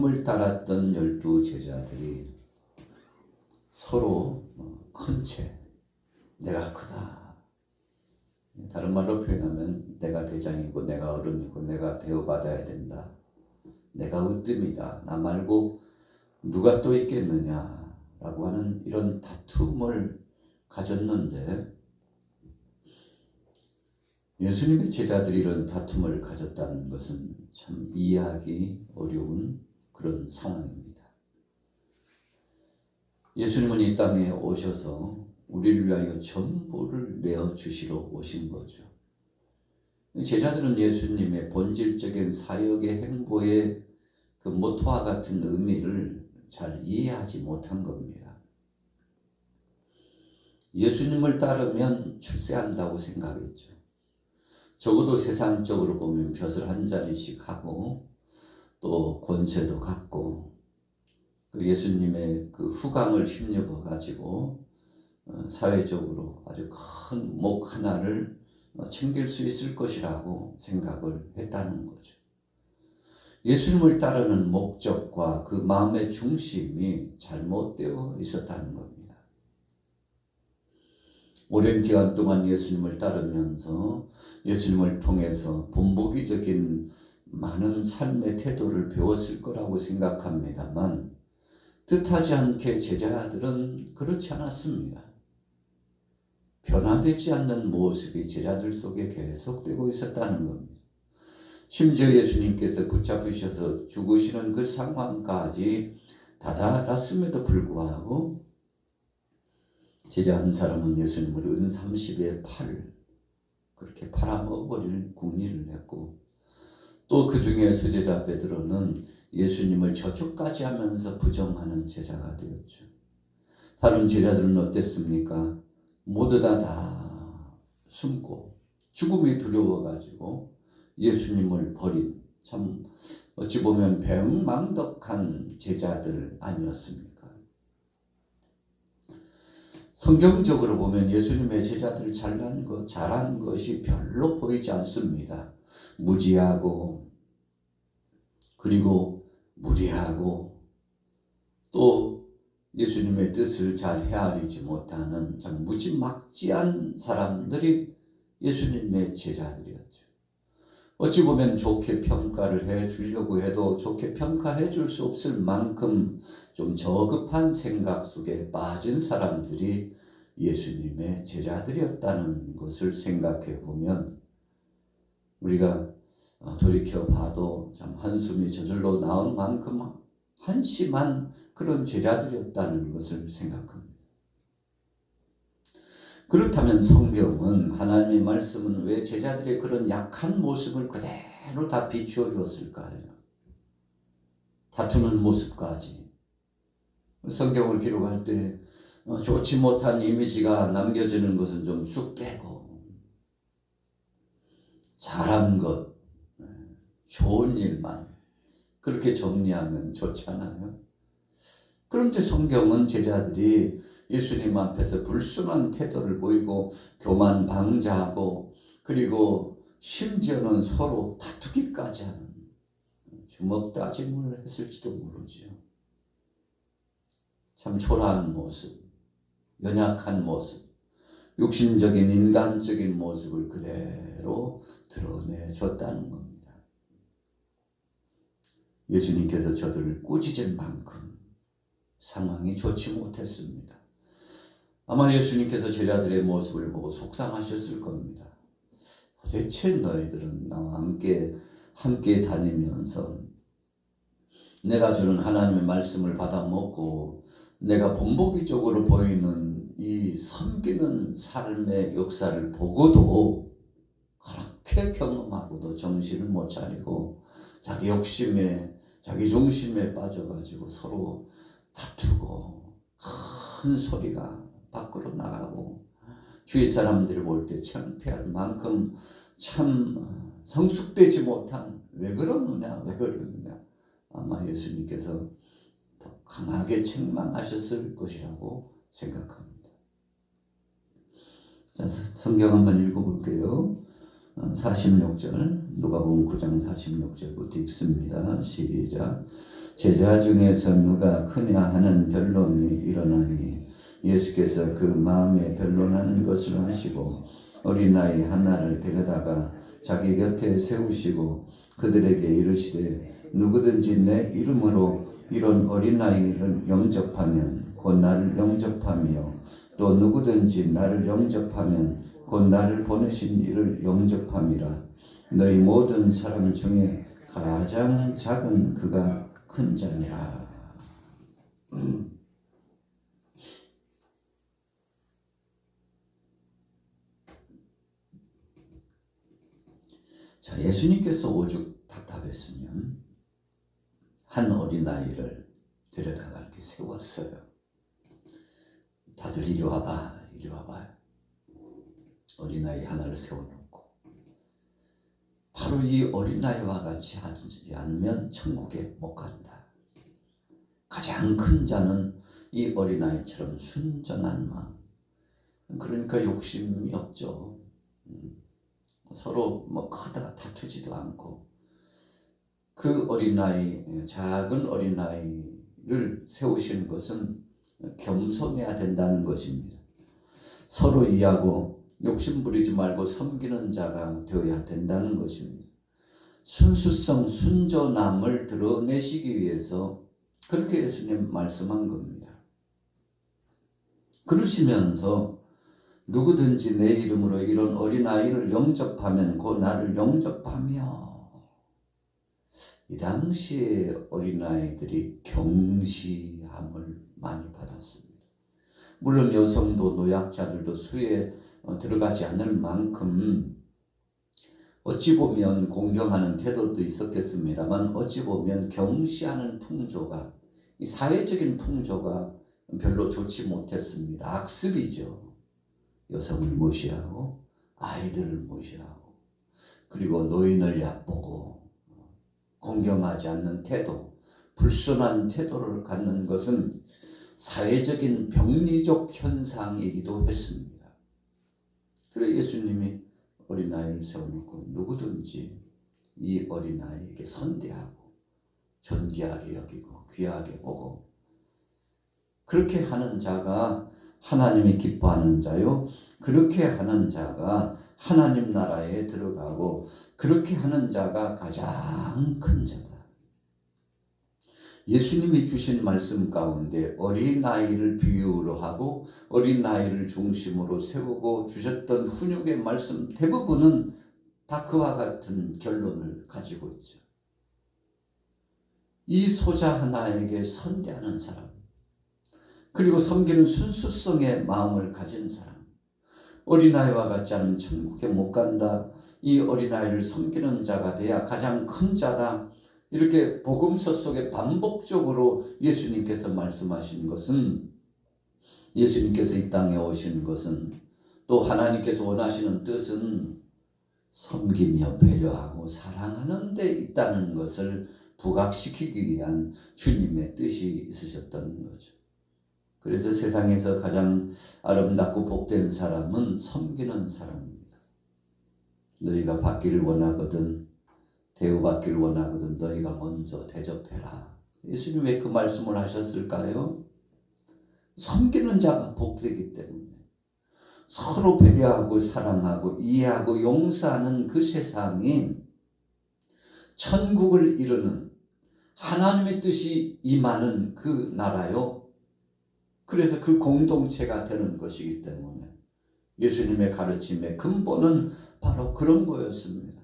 예수님을 따랐던 12 제자들이 서로 큰 채 내가 크다. 다른 말로 표현하면 내가 대장이고 내가 어른이고 내가 대우받아야 된다. 내가 으뜸이다. 나 말고 누가 또 있겠느냐라고 하는 이런 다툼을 가졌는데 예수님의 제자들이 이런 다툼을 가졌다는 것은 참 이해하기 어려운 그런 상황입니다. 예수님은 이 땅에 오셔서 우리를 위하여 전부를 내어주시러 오신 거죠. 제자들은 예수님의 본질적인 사역의 행보의 그 모토와 같은 의미를 잘 이해하지 못한 겁니다. 예수님을 따르면 출세한다고 생각했죠. 적어도 세상적으로 보면 벼슬 한 자리씩 하고 또 권세도 갖고 그 예수님의 그 후광을 힘입어 가지고 사회적으로 아주 큰 목 하나를 챙길 수 있을 것이라고 생각을 했다는 거죠. 예수님을 따르는 목적과 그 마음의 중심이 잘못되어 있었다는 겁니다. 오랜 기간 동안 예수님을 따르면서 예수님을 통해서 본보기적인 많은 삶의 태도를 배웠을 거라고 생각합니다만 뜻하지 않게 제자들은 그렇지 않았습니다. 변화되지 않는 모습이 제자들 속에 계속되고 있었다는 겁니다. 심지어 예수님께서 붙잡으셔서 죽으시는 그 상황까지 다다랐음에도 불구하고 제자 한 사람은 예수님을 은 30의 팔을 그렇게 팔아먹어버릴 궁리를 했고 또 그 중에 수제자 베드로는 예수님을 저주까지 하면서 부정하는 제자가 되었죠. 다른 제자들은 어땠습니까? 모두 다 숨고 죽음이 두려워가지고 예수님을 버린 참 어찌 보면 배은망덕한 제자들 아니었습니까? 성경적으로 보면 예수님의 제자들을 잘한 것이 별로 보이지 않습니다. 무지하고 그리고 무례하고 또 예수님의 뜻을 잘 헤아리지 못하는 참 무지막지한 사람들이 예수님의 제자들이었죠. 어찌 보면 좋게 평가를 해주려고 해도 좋게 평가해 줄 수 없을 만큼 좀 저급한 생각 속에 빠진 사람들이 예수님의 제자들이었다는 것을 생각해 보면 우리가 돌이켜 봐도 참 한숨이 저절로 나올 만큼 한심한 그런 제자들이었다는 것을 생각합니다. 그렇다면 성경은 하나님의 말씀은 왜 제자들의 그런 약한 모습을 그대로 다 비추어 주었을까요? 다투는 모습까지. 성경을 기록할 때 좋지 못한 이미지가 남겨지는 것은 좀 쑥 빼고 잘한 것, 좋은 일만 그렇게 정리하면 좋지 않아요? 그런데 성경은 제자들이 예수님 앞에서 불순한 태도를 보이고 교만방자하고 그리고 심지어는 서로 다투기까지 하는 주먹다짐을 했을지도 모르죠. 참 초라한 모습, 연약한 모습, 육신적인 인간적인 모습을 그대로 드러내줬다는 겁니다. 예수님께서 저들을 꾸짖은 만큼 상황이 좋지 못했습니다. 아마 예수님께서 제자들의 모습을 보고 속상하셨을 겁니다. 도대체 너희들은 나와 함께 다니면서 내가 주는 하나님의 말씀을 받아 먹고 내가 본보기적으로 보이는 이 섬기는 삶의 역사를 보고도 그렇게 경험하고도 정신을 못 차리고 자기 욕심에 자기 중심에 빠져가지고 서로 다투고 큰 소리가 밖으로 나가고 주위 사람들이 볼 때 창피할 만큼 참 성숙되지 못한 왜 그러느냐 아마 예수님께서 더 강하게 책망하셨을 것이라고 생각합니다. 자, 성경 한번 읽어볼게요. 46절 누가복음 9장 46절부터 읽습니다. 시작. 제자 중에서 누가 크냐 하는 변론이 일어나니 예수께서 그 마음에 변론하는 것을 하시고 어린아이 하나를 데려다가 자기 곁에 세우시고 그들에게 이르시되 누구든지 내 이름으로 이런 어린아이를 영접하면 곧 나를 영접하며 또 누구든지 나를 영접하면 곧 나를 보내신 이를 영접함이라. 너희 모든 사람 중에 가장 작은 그가 큰 자니라. 자, 예수님께서 오죽 답답했으면 한 어린아이를 데려다가 이렇게 세웠어요. 다들 이리 와봐, 이리 와봐. 어린아이 하나를 세워놓고 바로 이 어린아이와 같이 하지 않으면 천국에 못 간다. 가장 큰 자는 이 어린아이처럼 순전한 마음. 그러니까 욕심이 없죠. 서로 뭐 크다 다투지도 않고 그 어린아이, 작은 어린아이를 세우시는 것은 겸손해야 된다는 것입니다. 서로 이해하고 욕심 부리지 말고 섬기는 자가 되어야 된다는 것입니다. 순수성, 순전함을 드러내시기 위해서 그렇게 예수님 말씀한 겁니다. 그러시면서 누구든지 내 이름으로 이런 어린아이를 영접하면 곧 나를 영접하며. 이 당시에 어린아이들이 경시함을 많이 받았습니다. 물론 여성도 노약자들도 수에 들어가지 않을 만큼 어찌 보면 공경하는 태도도 있었겠습니다만 어찌 보면 경시하는 풍조가, 이 사회적인 풍조가 별로 좋지 못했습니다. 악습이죠. 여성을 무시하고 아이들을 무시하고 그리고 노인을 얕보고 공경하지 않는 태도, 불순한 태도를 갖는 것은 사회적인 병리적 현상이기도 했습니다. 그래서 예수님이 어린아이를 세워놓고 누구든지 이 어린아이에게 선대하고 존귀하게 여기고 귀하게 보고 그렇게 하는 자가 하나님이 기뻐하는 자요. 그렇게 하는 자가 하나님 나라에 들어가고 그렇게 하는 자가 가장 큰 자다. 예수님이 주신 말씀 가운데 어린아이를 비유로 하고 어린아이를 중심으로 세우고 주셨던 훈육의 말씀 대부분은 다 그와 같은 결론을 가지고 있죠. 이 소자 하나에게 선대하는 사람, 그리고 섬기는 순수성의 마음을 가진 사람, 어린아이와 같지 않으면 천국에 못 간다. 이 어린아이를 섬기는 자가 돼야 가장 큰 자다. 이렇게 복음서 속에 반복적으로 예수님께서 말씀하신 것은, 예수님께서 이 땅에 오신 것은, 또 하나님께서 원하시는 뜻은 섬기며 배려하고 사랑하는 데 있다는 것을 부각시키기 위한 주님의 뜻이 있으셨던 거죠. 그래서 세상에서 가장 아름답고 복된 사람은 섬기는 사람입니다. 너희가 받기를 원하거든, 대우받기를 원하거든 너희가 먼저 대접해라. 예수님 왜 그 말씀을 하셨을까요? 섬기는 자가 복되기 때문에. 서로 배려하고 사랑하고 이해하고 용서하는 그 세상이 천국을 이루는 하나님의 뜻이 임하는 그 나라요. 그래서 그 공동체가 되는 것이기 때문에 예수님의 가르침의 근본은 바로 그런 거였습니다.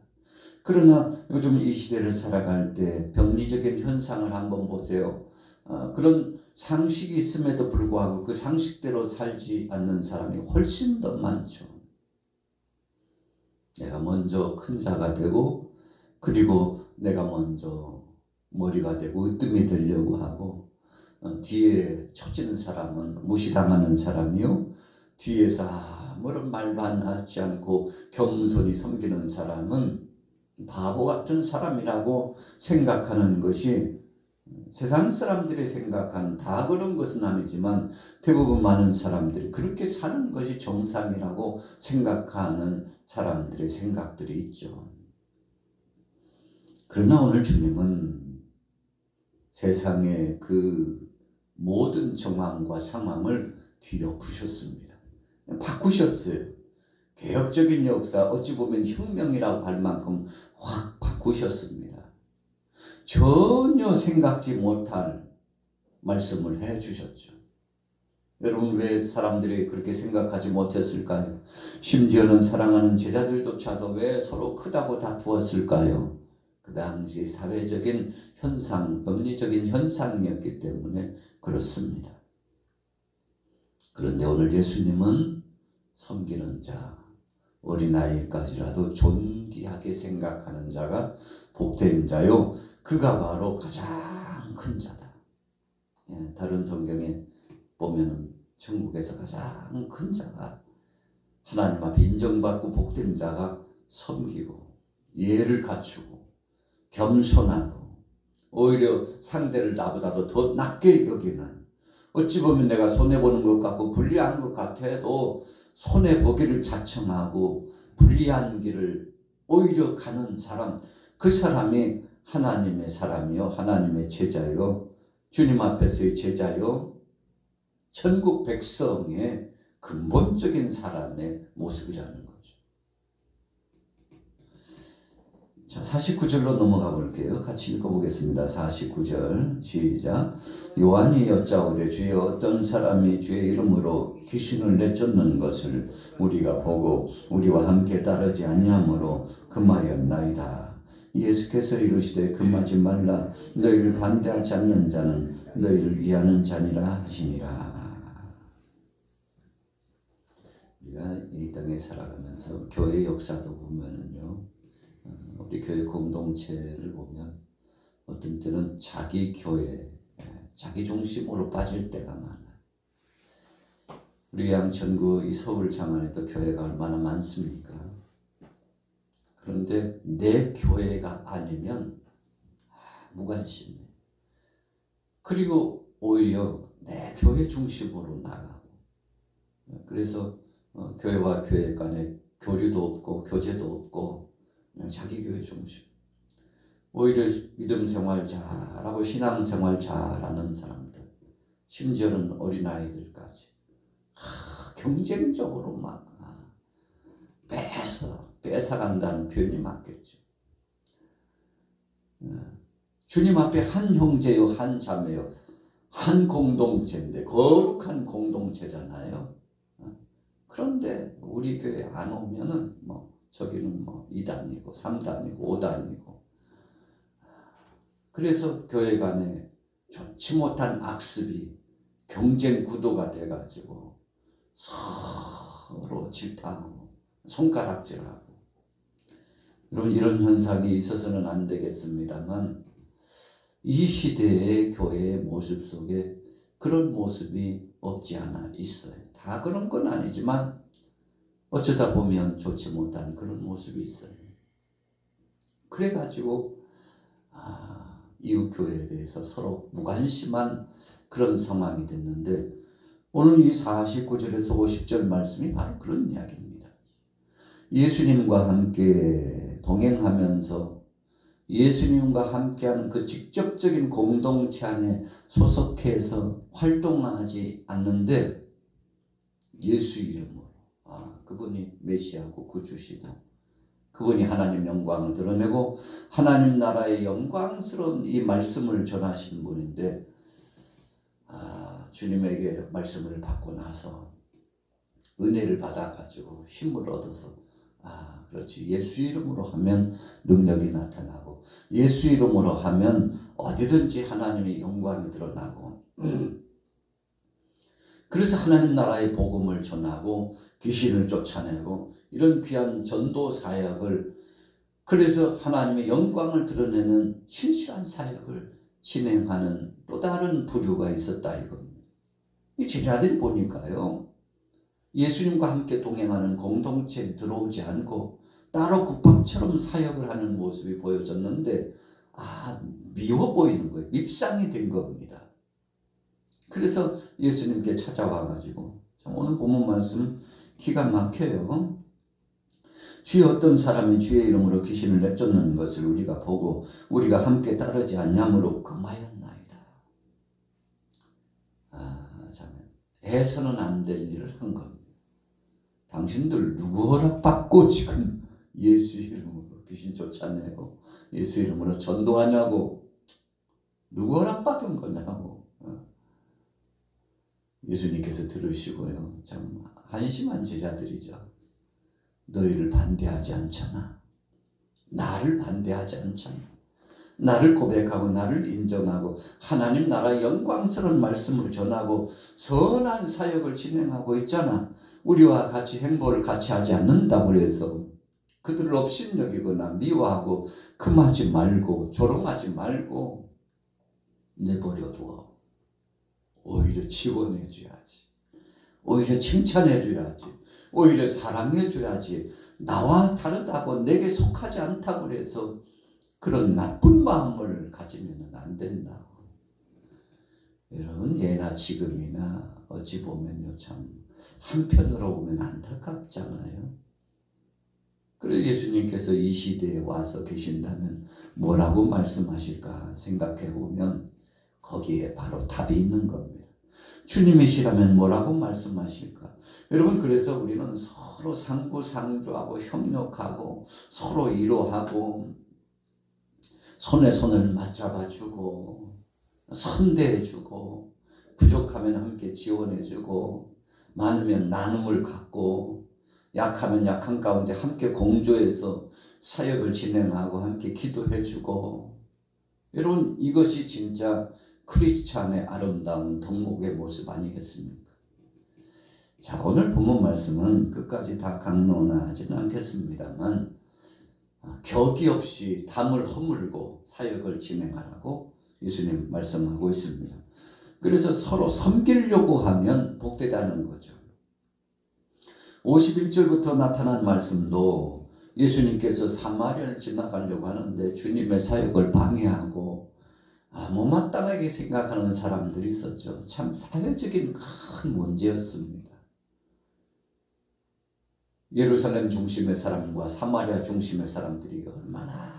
그러나 요즘 이 시대를 살아갈 때 병리적인 현상을 한번 보세요. 그런 상식이 있음에도 불구하고 그 상식대로 살지 않는 사람이 훨씬 더 많죠. 내가 먼저 큰 자가 되고 그리고 내가 먼저 머리가 되고 으뜸이 되려고 하고 뒤에 처지는 사람은 무시당하는 사람이요. 뒤에서 아무런 말도 하지 않고 겸손히 섬기는 사람은 바보 같은 사람이라고 생각하는 것이 세상 사람들이 생각하는, 다 그런 것은 아니지만 대부분 많은 사람들이 그렇게 사는 것이 정상이라고 생각하는 사람들의 생각들이 있죠. 그러나 오늘 주님은 세상의 그 모든 정황과 상황을 뒤엎으셨습니다. 바꾸셨어요. 개혁적인 역사, 어찌 보면 혁명이라고 할 만큼 확 바꾸셨습니다. 전혀 생각지 못할 말씀을 해주셨죠. 여러분, 왜 사람들이 그렇게 생각하지 못했을까요? 심지어는 사랑하는 제자들조차도 왜 서로 크다고 다투었을까요? 그 당시 사회적인 현상, 법리적인 현상이었기 때문에 그렇습니다. 그런데 오늘 예수님은 섬기는 자, 어린아이까지라도 존귀하게 생각하는 자가 복된 자요, 그가 바로 가장 큰 자다. 다른 성경에 보면은 천국에서 가장 큰 자가, 하나님 앞에 인정받고 복된 자가 섬기고 예를 갖추고 겸손하고 오히려 상대를 나보다도 더 낮게 여기는, 어찌 보면 내가 손해보는 것 같고 불리한 것 같아도 손해보기를 자청하고 불리한 길을 오히려 가는 사람, 그 사람이 하나님의 사람이요, 하나님의 제자요, 주님 앞에서의 제자요, 천국 백성의 근본적인 사람의 모습이라는 거죠. 자, 49절로 넘어가 볼게요. 같이 읽어보겠습니다. 49절 시작. 요한이 여짜오되 주여 어떤 사람이 주의 이름으로 귀신을 내쫓는 것을 우리가 보고 우리와 함께 따르지 아니하므로 금하였나이다. 예수께서 이르시되 금하지 말라. 너희를 반대하지 않는 자는 너희를 위하는 자니라 하시니라. 우리가 이 땅에 살아가면서 교회 역사도 보면은요, 우리 교회 공동체를 보면 어떤 때는 자기 교회, 자기 중심으로 빠질 때가 많아요. 우리 양천구 이 서울 장안에도 교회가 얼마나 많습니까? 그런데 내 교회가 아니면 무관심해. 그리고 오히려 내 교회 중심으로 나가고, 그래서 교회와 교회 간에 교류도 없고 교제도 없고 그냥 자기 교회 중심. 오히려 믿음 생활 잘하고 신앙 생활 잘하는 사람들, 심지어는 어린아이들까지 경쟁적으로 막 뺏어간다는 표현이 맞겠죠. 주님 앞에 한 형제요, 한 자매요, 한 공동체인데, 거룩한 공동체잖아요. 그런데 우리 교회 안 오면은 저기는 2단이고 3단이고 5단이고, 그래서 교회 간에 좋지 못한 악습이 경쟁 구도가 돼가지고 서로 질타하고 손가락질하고, 이런 현상이 있어서는 안 되겠습니다만, 이 시대의 교회의 모습 속에 그런 모습이 없지 않아 있어요. 다 그런 건 아니지만 어쩌다 보면 좋지 못한 그런 모습이 있어요. 그래가지고 이웃 교회에 대해서 서로 무관심한 그런 상황이 됐는데, 오늘 이 49절에서 50절 말씀이 바로 그런 이야기입니다. 예수님과 함께 동행하면서 예수님과 함께하는 그 직접적인 공동체 안에 소속해서 활동하지 않는데, 예수 이름으로 그분이 메시아고 구주시고 그분이 하나님 영광을 드러내고 하나님 나라의 영광스러운 이 말씀을 전하시는 분인데, 주님에게 말씀을 받고 나서 은혜를 받아가지고 힘을 얻어서 그렇지, 예수 이름으로 하면 능력이 나타나고 예수 이름으로 하면 어디든지 하나님의 영광이 드러나고 그래서 하나님 나라의 복음을 전하고 귀신을 쫓아내고 이런 귀한 전도 사역을, 그래서 하나님의 영광을 드러내는 신실한 사역을 진행하는 또 다른 부류가 있었다 이겁니다. 이 제자들이 보니까요, 예수님과 함께 동행하는 공동체에 들어오지 않고 따로 국밥처럼 사역을 하는 모습이 보여졌는데 미워 보이는 거예요. 밉상이 된 겁니다. 그래서 예수님께 찾아와 가지고, 오늘 본문 말씀 기가 막혀요. 주여 어떤 사람이 주의 이름으로 귀신을 내쫓는 것을 우리가 보고 우리가 함께 따르지 않냐므로 금하였나이다. 해서는 안 될 일을 한 겁니다. 당신들 누구 허락받고 지금 예수 이름으로 귀신 쫓아내고 예수 이름으로 전도하냐고. 누구 허락받은 거냐고. 예수님께서 들으시고요. 참 한심한 제자들이죠. 너희를 반대하지 않잖아. 나를 반대하지 않잖아. 나를 고백하고 나를 인정하고 하나님 나라 영광스러운 말씀을 전하고 선한 사역을 진행하고 있잖아. 우리와 같이 행보를 같이 하지 않는다고 해서 그들을 업신여기거나 미워하고 금하지 말고 조롱하지 말고 내버려 두어. 오히려 지원해 줘야지. 오히려 칭찬해 줘야지. 오히려 사랑해 줘야지. 나와 다르다고 내게 속하지 않다고 해서 그런 나쁜 마음을 가지면 안 된다고. 여러분 예나 지금이나 어찌 보면요 참 한편으로 보면 안타깝잖아요. 그래서 예수님께서 이 시대에 와서 계신다면 뭐라고 말씀하실까 생각해 보면 거기에 바로 답이 있는 겁니다. 주님이시라면 뭐라고 말씀하실까? 여러분 그래서 우리는 서로 상부상조하고 협력하고 서로 위로하고 손에 손을 맞잡아주고 선대해주고 부족하면 함께 지원해주고 많으면 나눔을 갖고 약하면 약한 가운데 함께 공조해서 사역을 진행하고 함께 기도해주고. 여러분 이것이 진짜 크리스찬의 아름다운 덕목의 모습 아니겠습니까? 자, 오늘 본문 말씀은 끝까지 다 강론하지는 않겠습니다만 격이 없이 담을 허물고 사역을 진행하라고 예수님 말씀하고 있습니다. 그래서 서로 섬기려고 하면 복되다는 거죠. 51절부터 나타난 말씀도 예수님께서 사마리아를 지나가려고 하는데 주님의 사역을 방해하고 못마땅하게 생각하는 사람들이 있었죠. 참 사회적인 큰 문제였습니다. 예루살렘 중심의 사람과 사마리아 중심의 사람들이 얼마나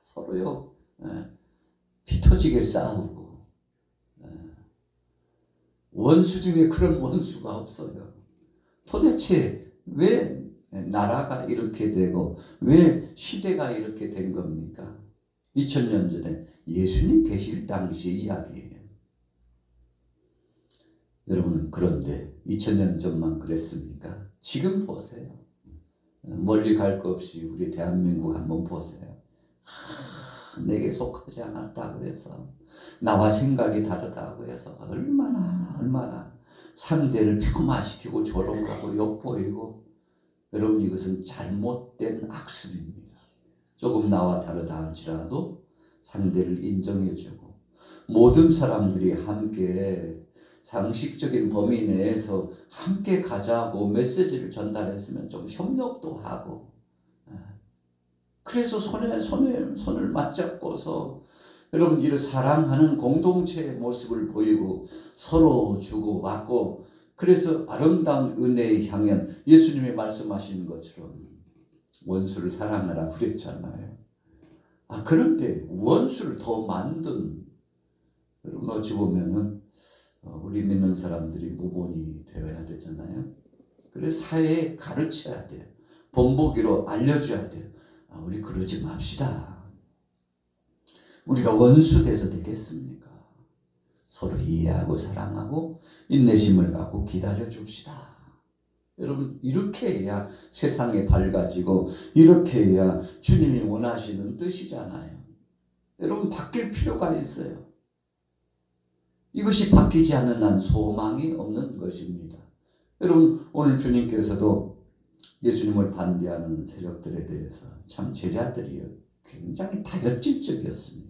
서로요 피 터지게 싸우고 원수 중에 그런 원수가 없어요. 도대체 왜 나라가 이렇게 되고 왜 시대가 이렇게 된 겁니까? 2000년 전에 예수님 계실 당시 이야기예요. 여러분 그런데 2000년 전만 그랬습니까? 지금 보세요. 멀리 갈 거 없이 우리 대한민국 한번 보세요. 내게 속하지 않았다고 해서 나와 생각이 다르다고 해서 얼마나 상대를 폄하시키고 조롱하고 욕보이고. 여러분 이것은 잘못된 악습입니다. 조금 나와 다르다 할지라도 상대를 인정해주고 모든 사람들이 함께 상식적인 범위 내에서 함께 가자고 메시지를 전달했으면 좀 협력도 하고 그래서 손을 맞잡고서 여러분 이를 사랑하는 공동체의 모습을 보이고 서로 주고받고 그래서 아름다운 은혜의 향연 예수님이 말씀하신 것처럼 원수를 사랑하라 그랬잖아요. 그런데 원수를 더 만든 여러분 어찌 보면은 우리 믿는 사람들이 무본이 되어야 되잖아요. 그래서 사회에 가르쳐야 돼요. 본보기로 알려줘야 돼요. 우리 그러지 맙시다. 우리가 원수 돼서 되겠습니까? 서로 이해하고 사랑하고 인내심을 갖고 기다려 줍시다. 여러분 이렇게 해야 세상이 밝아지고 이렇게 해야 주님이 원하시는 뜻이잖아요. 여러분 바뀔 필요가 있어요. 이것이 바뀌지 않는 한 소망이 없는 것입니다. 여러분 오늘 주님께서도 예수님을 반대하는 세력들에 대해서 참 제자들이 굉장히 다혈질적이었습니다.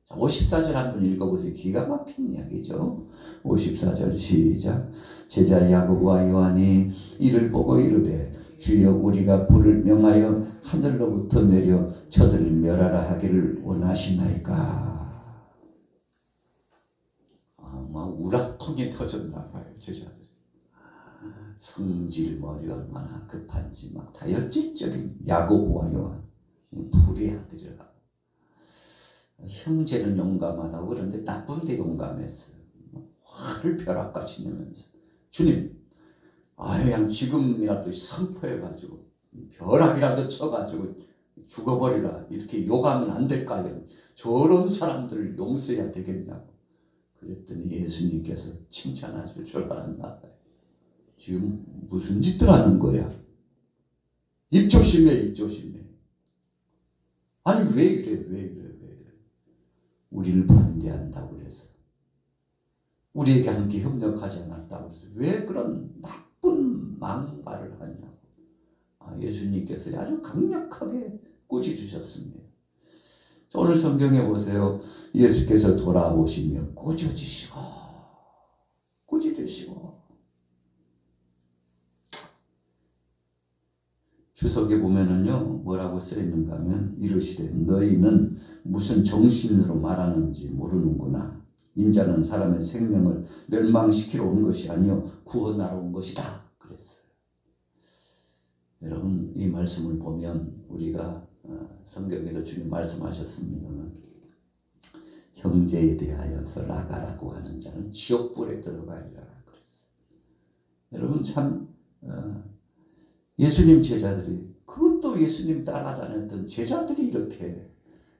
54절 한번 읽어보세요. 기가 막힌 이야기죠. 54절 시작. 제자 야고보와 요한이 이를 보고 이르되 주여 우리가 불을 명하여 하늘로부터 내려 저들을 멸하라 하기를 원하시나이까. 막 우라통이 터졌나 봐요. 제자들이. 성질머리 얼마나 급한지 막 다혈질적인 야고보와 요한 불의 아들이라. 형제는 용감하다고 그러는데 나쁜데 용감했어요. 화를 벼락같이 내면서 주님, 그냥 지금이라도 선포해가지고 벼락이라도 쳐가지고 죽어버리라. 이렇게 욕하면 안 될까요? 저런 사람들을 용서해야 되겠냐고. 그랬더니 예수님께서 칭찬하실 줄 알았나 봐요. 지금 무슨 짓들 하는 거야? 입 조심해, 입 조심해. 아니 왜 이래. 우리를 반대한다고 그래서, 우리에게 함께 협력하지 않았다고 그래서 왜 그런 나쁜 망발을 하냐고. 예수님께서 아주 강력하게 꾸짖으셨습니다. 오늘 성경에 보세요. 예수께서 돌아보시며 꾸짖으시고 주석에 보면은요, 뭐라고 써 있는가 하면 이르시되 너희는 무슨 정신으로 말하는지 모르는구나. 인자는 사람의 생명을 멸망시키러 온 것이 아니요 구원하러 온 것이다 그랬어요. 여러분, 이 말씀을 보면 우리가 성경에도 주님 말씀하셨습니다만, 형제에 대하여서 나가라고 하는 자는 지옥불에 들어가리라 그랬어요. 여러분, 참 예수님 제자들이, 그것도 예수님 따라다녔던 제자들이 이렇게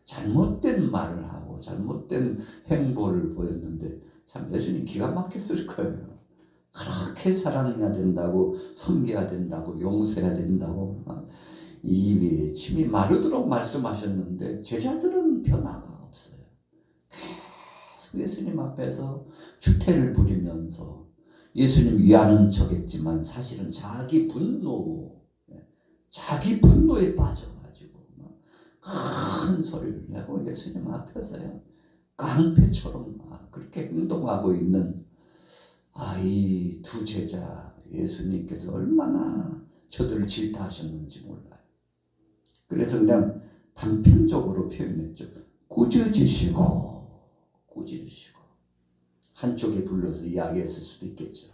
잘못된 말을 하고 잘못된 행보를 보였는데 참 예수님 기가 막혔을 거예요. 그렇게 사랑해야 된다고, 섬겨야 된다고, 용서해야 된다고 입에 침이 마르도록 말씀하셨는데 제자들은 변화가 없어요. 계속 예수님 앞에서 추태를 부리면서 예수님 위하는 척했지만 사실은 자기 분노에 빠져가지고 큰 소리를 내고 예수님 앞에서요 깡패처럼 그렇게 행동하고 있는 이 두 제자, 예수님께서 얼마나 저들을 질타하셨는지 몰라요. 그래서 그냥 단편적으로 표현했죠. 꾸짖으시고 한쪽에 불러서 이야기했을 수도 있겠죠.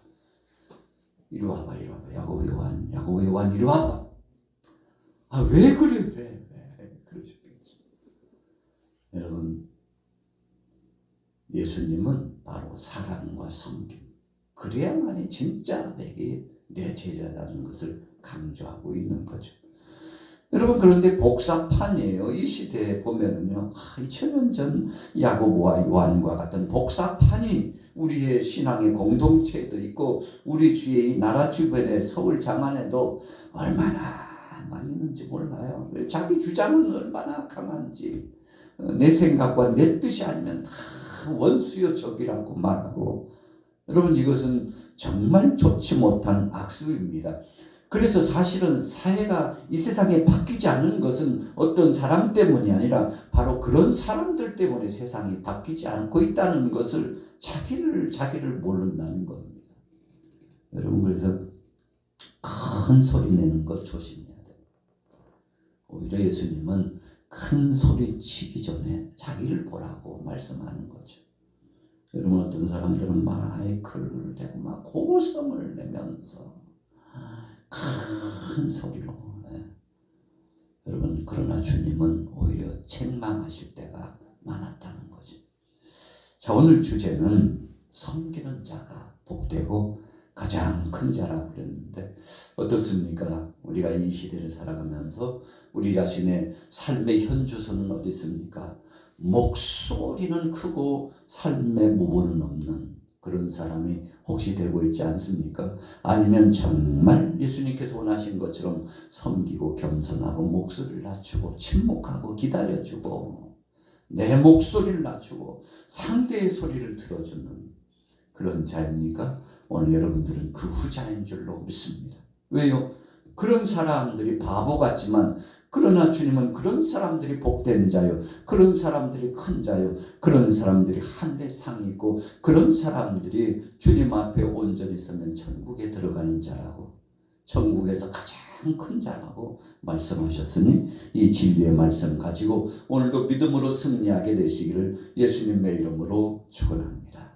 이리 와봐. 야고보 요한 이리 와봐. 왜 그래? 왜 그러셨겠지. 여러분, 예수님은 바로 사랑과 섬김, 그래야만이 진짜 내 제자라는 것을 강조하고 있는 거죠. 여러분, 그런데 복사판이에요. 이 시대에 보면은요, 2000년 전 야고보와 요한과 같은 복사판이 우리의 신앙의 공동체에도 있고 우리 주의 나라 주변의 서울 장안에도 얼마나 많이 있는지 몰라요. 자기 주장은 얼마나 강한지, 내 생각과 내 뜻이 아니면 다 원수여 적이라고 말하고, 여러분, 이것은 정말 좋지 못한 악습입니다. 그래서 사실은 사회가 이 세상에 바뀌지 않는 것은 어떤 사람 때문이 아니라 바로 그런 사람들 때문에 세상이 바뀌지 않고 있다는 것을 자기를 모른다는 겁니다. 여러분, 그래서 큰 소리 내는 것 조심해야 돼요. 오히려 예수님은 큰 소리 치기 전에 자기를 보라고 말씀하는 거죠. 여러분, 어떤 사람들은 마이크를 대고 막 고성을 내면서 큰 소리로, 여러분, 그러나 주님은 오히려 책망하실 때가 많았다는 거죠. 자, 오늘 주제는 섬기는 자가 복되고 가장 큰 자라고 그랬는데 어떻습니까? 우리가 이 시대를 살아가면서 우리 자신의 삶의 현주소는 어디 있습니까? 목소리는 크고 삶의 모범은 없는 그런 사람이 혹시 되고 있지 않습니까? 아니면 정말 예수님께서 원하신 것처럼 섬기고 겸손하고 목소리를 낮추고 침묵하고 기다려주고 내 목소리를 낮추고 상대의 소리를 들어주는 그런 자입니까? 오늘 여러분들은 그 후자인 줄로 믿습니다. 왜요? 그런 사람들이 바보 같지만 그러나 주님은 그런 사람들이 복된 자요, 그런 사람들이 큰 자요, 그런 사람들이 하늘의 상이 있고 그런 사람들이 주님 앞에 온전히 서면 천국에 들어가는 자라고, 천국에서 가장 큰 자라고 말씀하셨으니 이 진리의 말씀 가지고 오늘도 믿음으로 승리하게 되시기를 예수님의 이름으로 축원합니다.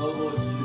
아버지